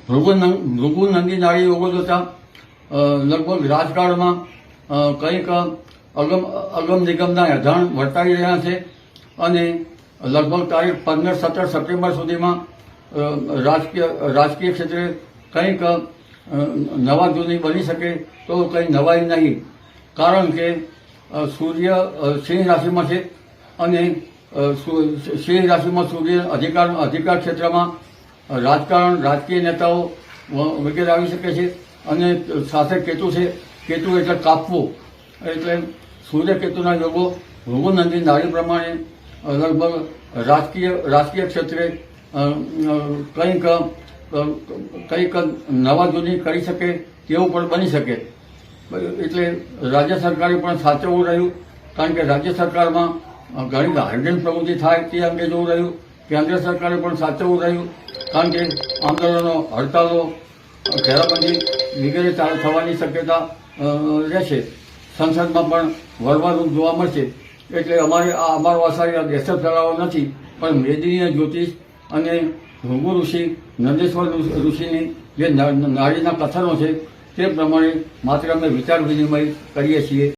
ભૃગુ નંદી નાડી યોગો થતા લગભગ રાજકારણમાં કંઈક અગમ નિગમના અજાણ વર્તાઈ રહ્યા છે અને લગભગ તારીખ 15-17 સપ્ટેમ્બર સુધીમાં રાજકીય ક્ષેત્રે કંઈક નવા જૂની બની શકે તો કંઈ નવાઈ નહીં, કારણ કે સૂર્ય સિંહ રાશિમાં છે અને સિંહ રાશિમાં સૂર્ય અધિકાર ક્ષેત્રમાં રાજકારણ, રાજકીય નેતાઓ વગેરે આવી શકે છે અને સાથે કેતુ છે. કેતુ એટલે કાપવું, એટલે સૂર્ય કેતુના યોગો ભૃગુનંદી નાડી પ્રમાણે લગભગ રાજકીય ક્ષેત્રે કંઈક નવા જૂની કરી શકે તેવું પણ બની શકે. એટલે રાજ્ય સરકારે પણ સાચવવું રહ્યું, કારણ કે રાજ્ય સરકારમાં ઘણી હાઇડ્રેન પ્રવૃત્તિ થાય તે અંગે જોવું રહ્યું. કેન્દ્ર સરકારે પણ સાચવવું રહ્યું, કારણ કે આંદોલનો, હડતાલો, ઘેરાબંધી વગેરે ચાલુ થવાની શક્યતા રહેશે. સંસદમાં પણ વરવાદરૂપ જોવા મળશે. એટલે અમારો આશય દેશ ફેલાવો નથી, પણ મેદનીય જ્યોતિષ અને ભૃગુ ઋષિ, નંદેશ્વર ઋષિની જે નાડીના કથનો છે તે પ્રમાણે માત્ર અમે વિચાર વિનિમય કરીએ છીએ.